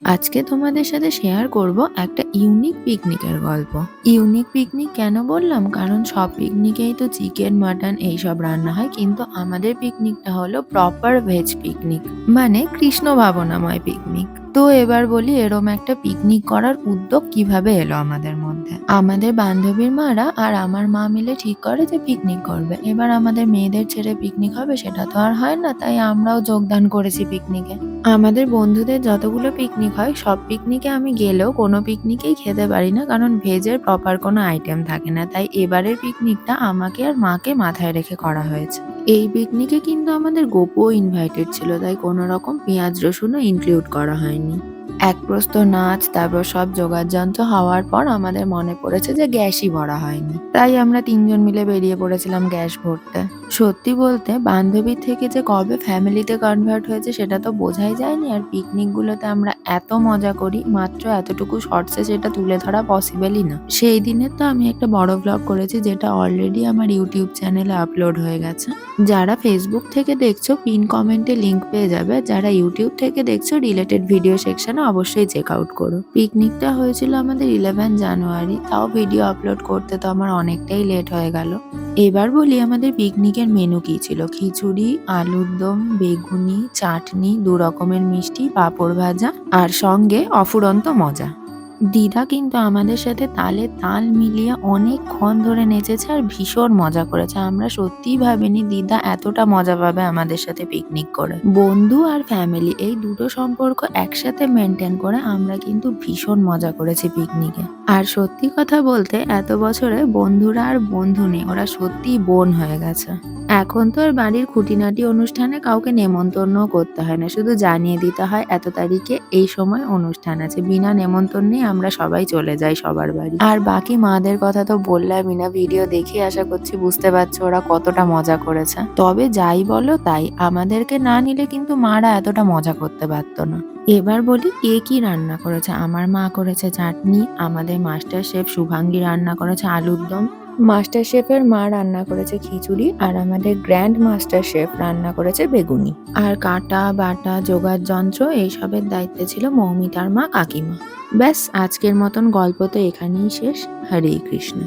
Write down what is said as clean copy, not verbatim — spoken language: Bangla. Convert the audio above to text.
আজকে তোমাদের সাথে শেয়ার করব একটা ইউনিক পিকনিকের গল্প। ইউনিক পিকনিক কেন বললাম? কারণ সব পিকনিকেই তো চিকেন, মাটন এইসব রান্না হয়, কিন্তু আমাদের পিকনিকটা হলো প্রপার ভেজ পিকনিক, মানে কৃষ্ণ ভাবনাময় পিকনিক। তো এবার বলি এরম একটা পিকনিক করার উদ্যোগ কিভাবে এলো আমাদের মধ্যে। আমাদের বান্ধবীর মারা আর আমার মা মিলে ঠিক করে যে পিকনিক করবে। এবার আমাদের মেয়েদের ছেড়ে পিকনিক হবে সেটা তো আর হয় না, তাই আমরাও যোগদান করেছি পিকনিকে। আমাদের বন্ধুদের যতগুলো পিকনিক হয় সব পিকনিকে আমি গেলেও কোনো পিকনিকেই খেতে পারি না, কারণ ভেজের প্রপার কোনো আইটেম থাকে না। তাই এবারের পিকনিকটা আমাকে আর মাকে মাথায় রেখে করা হয়েছে। এই পিকনিকে কিন্তু আমাদের গপুও ইনভাইটেড ছিল, তাই কোনো রকম পেঁয়াজ রসুনও ইনক্লুড করা হয়নি। এক প্রস্ত নাচ, তারপর সব জোগাড়যন্ত্র হওয়ার পর আমাদের মনে পড়েছে যে গ্যাসই ভরা হয়নি, তাই আমরা তিনজন মিলে বেরিয়ে পড়েছিলাম গ্যাস ভরতে। সত্যি বলতে বান্ধবীর থেকে যে কবে ফ্যামিলিতে কনভার্ট হয়েছে সেটা তো বোঝাই যায়নি। আর পিকনিক গুলোতে আমরা এত মজা করি, মাত্র এতটুকু শর্টসে সেটা তুলে ধরা পসিবলই না। সেই দিনের তো আমি একটা বড় ব্লগ করেছি, যেটা অলরেডি আমার ইউটিউব চ্যানেলে আপলোড হয়ে গেছে। যারা ফেসবুক থেকে দেখছো পিন কমেন্টে লিংক পেয়ে যাবে, যারা ইউটিউব থেকে দেখছো রিলেটেড ভিডিও সেকশনে অবশ্যই চেক আউট করো। পিকনিকটা হয়েছিল আমাদের 11 জানুয়ারি, তাও ভিডিও আপলোড করতে তো আমার অনেকটাই লেট হয়ে গেল। এবার বলি আমাদের পিকনিকের মেনু কি ছিল। খিচুড়ি, আলুর দম, বেগুনি, চাটনি, 2 রকমের মিষ্টি, পাঁপড় ভাজা আর সঙ্গে অফুরন্ত মজা। দিদা কিন্তু আমাদের সাথে তালে তাল মিলিয়ে অনেকক্ষণ ধরে নেচেছে আর ভীষণ মজা করেছে। আমরা সত্যিই ভাবিনি দিদা এতটা মজা পাবে আমাদের সাথে পিকনিক করে। বন্ধু আর ফ্যামিলি এই দুটো সম্পর্ক একসাথে মেনটেন করে আমরা কিন্তু ভীষণ মজা করেছি পিকনিকে। আর সত্যি কথা বলতে এত বছরে বন্ধুরা আর বন্ধু নেই, ওরা সত্যিই বোন হয়ে গেছে। এখন তো আর বাড়ির খুঁটিনাটি অনুষ্ঠানে কাউকে নেমন্তন্নও করতে হয় না, শুধু জানিয়ে দিতে হয় এত তারিখে এই সময় অনুষ্ঠান আছে। বিনা নেমন্তন্নে আমরা সবাই চলে যাই সবার বাড়ি। আর বাকি মাদের কথা তো বললামই না, ভিডিও দেখে আশা করছি বুঝতে পারছো ওরা কতটা মজা করেছে। তবে যাই বলো তাই, আমাদেরকে না নিলে কিন্তু মারা এতটা মজা করতে পারতো না। এবার বলি কে কি রান্না করেছে। আমার মা করেছে চাটনি, আমাদের মাস্টার শেফ শুভাঙ্গী রান্না করেছে আলুর দম, মাস্টার শেফের মা রান্না করেছে খিচুড়ি, আর আমাদের গ্র্যান্ড মাস্টার শেফ রান্না করেছে বেগুনি। আর কাটা বাটা জোগাড় যন্ত্র এইসবের দায়িত্বে ছিল মৌমিতার মা কাকিমা। ব্যাস, আজকের মতন গল্প তো এখানেই শেষ। হরে কৃষ্ণ।